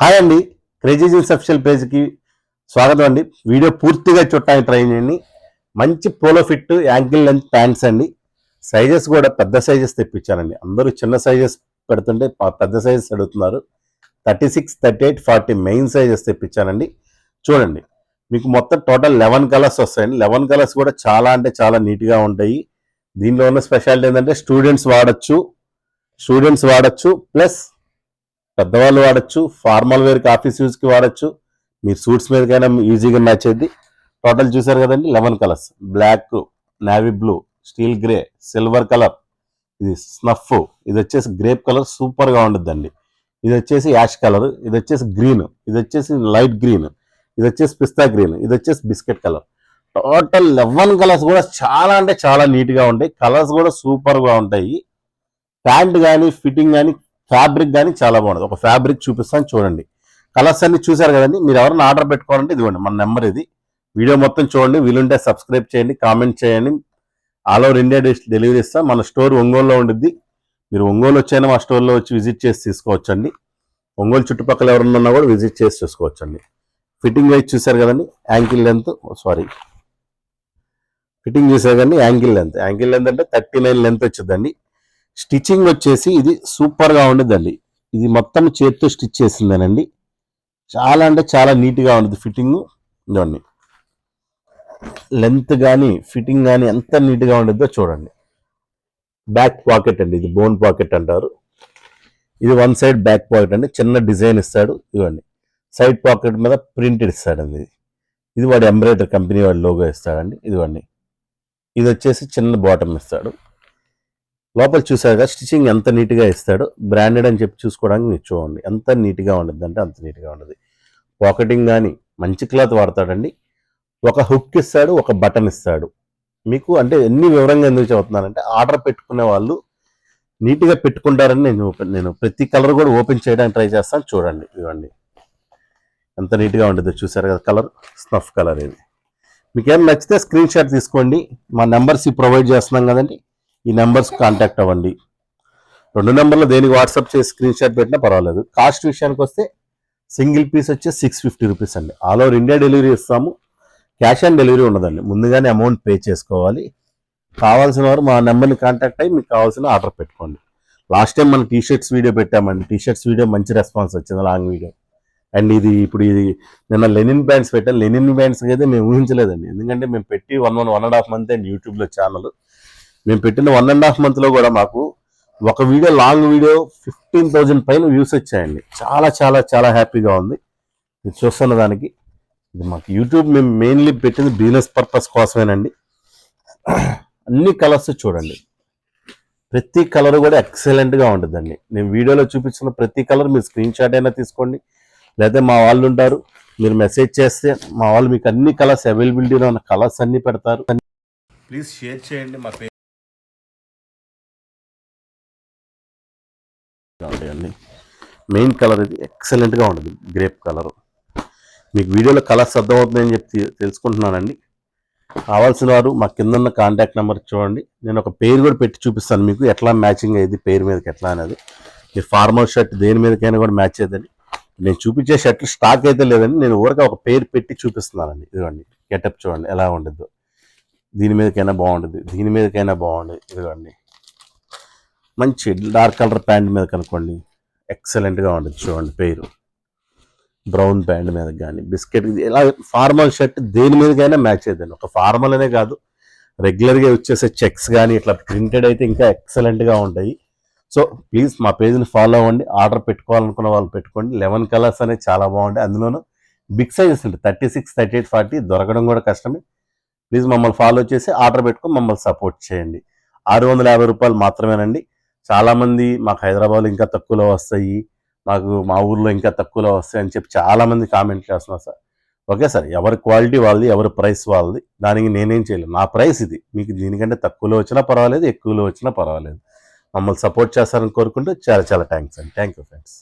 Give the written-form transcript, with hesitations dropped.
Hi అండి, crazy jeans official పేజ్కి స్వాగతం అండి. వీడియో పూర్తిగా చూడటానికి ట్రై చేయండి. మంచి polo fit ankle length pants అండి. సైజెస్ కూడా పెద్ద సైజెస్ తెప్పించానండి. అందరూ చిన్న సైజెస్ పెడుతుంటే పెద్ద సైజెస్ అడుగుతున్నారు. 36, 38, 40 మెయిన్ సైజెస్ తెప్పించానండి. చూడండి, మీకు మొత్తం టోటల్ 11 కలర్స్ వస్తాయండి. 11 కలర్స్ కూడా చాలా అంటే చాలా నీట్గా ఉంటాయి. దీనిలో ఉన్న స్పెషాలిటీ ఏంటంటే స్టూడెంట్స్ వాడచ్చు ప్లస్ పెద్దవాళ్ళు వాడచ్చు, ఫార్మల్ వేర్కి ఆఫీస్ యూజ్కి వాడచ్చు, మీరు సూట్స్ మీదకైనా ఈజీగా మ్యాచ్ అయ్యింది. టోటల్ చూసారు కదండి, 11 colours. Black, navy blue, steel grey, silver colour, ఇది స్నఫ్, ఇది వచ్చేసి గ్రేప్ కలర్ సూపర్గా ఉంటుందండి. ఇది వచ్చేసి యాష్ కలర్, ఇది వచ్చేసి గ్రీన్, ఇది వచ్చేసి లైట్ గ్రీన్, ఇది వచ్చేసి పిస్తా గ్రీన్, ఇది వచ్చేసి బిస్కెట్ కలర్. టోటల్ 11 కలర్స్ కూడా చాలా అంటే చాలా నీట్గా ఉంటాయి. కలర్స్ కూడా సూపర్గా ఉంటాయి. ప్యాంట్ కానీ ఫిట్టింగ్ కానీ ఫ్యాబ్రిక్ కానీ చాలా బాగుంటుంది. ఒక ఫ్యాబ్రిక్ చూపిస్తాను చూడండి. కలర్స్ అన్ని చూసారు కదండి. మీరు ఎవరైనా ఆర్డర్ పెట్టుకోవాలంటే ఇదిగోండి మన నెంబర్ ఇది. వీడియో మొత్తం చూడండి, వీలుంటే సబ్స్క్రైబ్ చేయండి, కామెంట్ చేయండి. ఆల్ ఓవర్ ఇండియా డెలివరీ ఇస్తాం. మన స్టోర్ ఒంగోలులో ఉండిద్ది. మీరు ఒంగోలు వచ్చైనా మా స్టోర్లో వచ్చి విజిట్ చేసి తీసుకోవచ్చండి. ఒంగోలు చుట్టుపక్కల ఎవరన్నా కూడా విజిట్ చేసి చూసుకోవచ్చండి. ఫిట్టింగ్ వైజ్ చూసారు కదండి, యాంకిల్ లెంత్ ఫిట్టింగ్ చూసారు కదండి. యాంకిల్ లెంత్ అంటే 39 లెంత్ వచ్చిందండి. స్టిచ్చింగ్ వచ్చేసి ఇది సూపర్గా ఉండదండి. ఇది మొత్తం చేతితో స్టిచ్ చేసిందేనండి. చాలా అంటే చాలా నీట్గా ఉంటుంది ఫిట్టింగ్. ఇవ్వండి, లెంత్ కానీ ఫిట్టింగ్ కానీ ఎంత నీట్గా ఉండిద్దో చూడండి. బ్యాక్ పాకెట్ అండి, ఇది బోన్ పాకెట్ అంటారు. ఇది వన్ సైడ్ బ్యాక్ పాకెట్ అండి. చిన్న డిజైన్ ఇస్తాడు. ఇవ్వండి, సైడ్ పాకెట్ మీద ప్రింటెడ్ ఇస్తాడండి. ఇది వాడి ఎంబ్రాయిడరీ కంపెనీ వాడి లోగో ఇస్తాడండి. ఇదిగోండి, ఇది వచ్చేసి చిన్న బాటమ్ ఇస్తాడు. లోపల చూసారుగా స్టిచ్చింగ్ ఎంత నీట్గా ఇస్తాడు. బ్రాండెడ్ అని చెప్పి చూసుకోవడానికి మీరు చూడండి ఎంత నీట్గా ఉండదు అంటే అంత నీట్గా ఉండదు. పాకెటింగ్ కానీ మంచి క్లాత్ వాడతాడండి. ఒక హుక్ ఇస్తాడు, ఒక బటన్ ఇస్తాడు మీకు. అంటే ఎన్ని వివరంగా ఎందుకు చెబుతున్నానంటే ఆర్డర్ పెట్టుకునే వాళ్ళు నీట్గా పెట్టుకుంటారని నేను ప్రతి కలర్ కూడా ఓపెన్ చేయడానికి ట్రై చేస్తాను. చూడండి, ఇవ్వండి ఎంత నీట్గా ఉండదు. చూసారు కదా, కలర్ స్నఫ్ కలర్. ఇది మీకు ఏం నచ్చితే స్క్రీన్ షాట్ తీసుకోండి. మా నెంబర్స్ ప్రొవైడ్ చేస్తున్నాం కదండి, ఈ నెంబర్స్ కాంటాక్ట్ అవ్వండి. 2 నెంబర్లు దేనికి వాట్సాప్ చేసి స్క్రీన్ షాట్ పెట్టినా పర్వాలేదు. కాస్ట్ విషయానికి వస్తే సింగిల్ పీస్ వచ్చి 650 రూపీస్ అండి. ఆల్ ఓవర్ ఇండియా డెలివరీ ఇస్తాము. క్యాష్ ఆన్ డెలివరీ ఉండదండి. ముందుగానే అమౌంట్ పే చేసుకోవాలి. కావాల్సిన వారు మా నెంబర్ని కాంటాక్ట్ అయ్యి మీకు కావాల్సిన ఆర్డర్ పెట్టుకోండి. లాస్ట్ టైం మనం టీషర్ట్స్ వీడియో పెట్టామండి. టీషర్ట్స్ వీడియో మంచి రెస్పాన్స్ వచ్చింది, లాంగ్ వీడియో. అండ్ ఇప్పుడు నిన్న లెనిన్ బ్యాండ్స్ పెట్టాను. లెనిన్ బ్యాండ్స్ అయితే మేము ఊహించలేదండి. ఎందుకంటే మేము పెట్టి 1.5 మంత్ అండి యూట్యూబ్లో ఛానల్. మేము పెట్టిన 1.5 మంత్లో కూడా మాకు ఒక వీడియో, లాంగ్ వీడియో 15,000 పైన వ్యూస్ వచ్చాయండి. చాలా చాలా చాలా హ్యాపీగా ఉంది. మీరు చూస్తున్న దానికి ఇది మాకు యూట్యూబ్ మేము మెయిన్లీ పెట్టింది బిజినెస్ పర్పస్ కోసమేనండి. అన్ని కలర్స్ చూడండి, ప్రతి కలర్ కూడా ఎక్సలెంట్గా ఉంటుందండి. నేను వీడియోలో చూపించిన ప్రతి కలర్ మీరు స్క్రీన్ షాట్ అయినా తీసుకోండి, లేదా మా వాళ్ళు ఉంటారు, మీరు మెసేజ్ చేస్తే మా వాళ్ళు మీకు అన్ని కలర్స్ అవైలబిలిటీలో ఉన్న కలర్స్ అన్నీ పెడతారు. ప్లీజ్ షేర్ చేయండి. మా అండి మెయిన్ కలర్ ఇది ఎక్సలెంట్గా ఉంటుంది, గ్రేప్ కలర్. మీకు వీడియోలో కలర్స్ అర్థమవుతుందని చెప్పి తెలుసుకుంటున్నానండి. కావాల్సిన వారు మా కింద ఉన్న కాంటాక్ట్ నెంబర్ చూడండి. నేను ఒక పేరు కూడా పెట్టి చూపిస్తాను మీకు, ఎట్లా మ్యాచింగ్ అయ్యేది పేరు మీదకి ఎట్లా అనేది. మీరు ఫార్మల్ షర్ట్ దేని మీదకైనా కూడా మ్యాచ్ అయ్యేదని. నేను చూపించే షర్ట్లు స్టాక్ అయితే లేదండి, నేను ఊరికే ఒక పేరు పెట్టి చూపిస్తున్నానండి. ఇదిగోండి, గెటప్ చూడండి ఎలా ఉంటుందో. దీని మీదకైనా బాగుంటుంది, దీని మీదకైనా బాగుంటుంది. ఇదిగోండి, మంచి డార్క్ కలర్ ప్యాంట్ మీద కనుక్కోండి, ఎక్సలెంట్గా ఉంటుంది. చూడండి పేరు, బ్రౌన్ ప్యాంట్ మీద కానీ బిస్కెట్, ఇలా ఫార్మల్ షర్ట్ దేని మీదకైనా మ్యాచ్ అయ్యేదండి. ఒక ఫార్మల్ అనే కాదు, రెగ్యులర్గా వచ్చేసే చెక్స్ కానీ ఇట్లా ప్రింటెడ్ అయితే ఇంకా ఎక్సలెంట్గా ఉంటాయి. సో ప్లీజ్ మా పేజ్ని ఫాలో అవ్వండి. ఆర్డర్ పెట్టుకోవాలనుకున్న వాళ్ళు పెట్టుకోండి. 11 కలర్స్ అనేవి చాలా బాగుంటాయి. అందులోనూ బిగ్ సైజెస్ ఉంటాయి, 36, 38, 40 దొరకడం కూడా కష్టమే. ప్లీజ్ మమ్మల్ని ఫాలో చేసి ఆర్డర్ పెట్టుకొని మమ్మల్ని సపోర్ట్ చేయండి. 650 రూపాయలు మాత్రమేనండి. చాలామంది మాకు హైదరాబాద్లో ఇంకా తక్కువలో వస్తాయి, మాకు మా ఊర్లో ఇంకా తక్కువలో వస్తాయి అని చెప్పి చాలామంది కామెంట్ చేస్తున్నారు సార్. ఓకే సార్, ఎవరి క్వాలిటీ వాళ్ళది, ఎవరి ప్రైస్ వాళ్ళది, దానికి నేనేం చేయలేను. నా ప్రైస్ ఇది. మీకు దీనికంటే తక్కువలో వచ్చినా పర్వాలేదు, ఎక్కువలో వచ్చినా పర్వాలేదు. మమ్మల్ని సపోర్ట్ చేస్తారని కోరుకుంటూ చాలా చాలా థ్యాంక్స్ అండి. Thank you friends.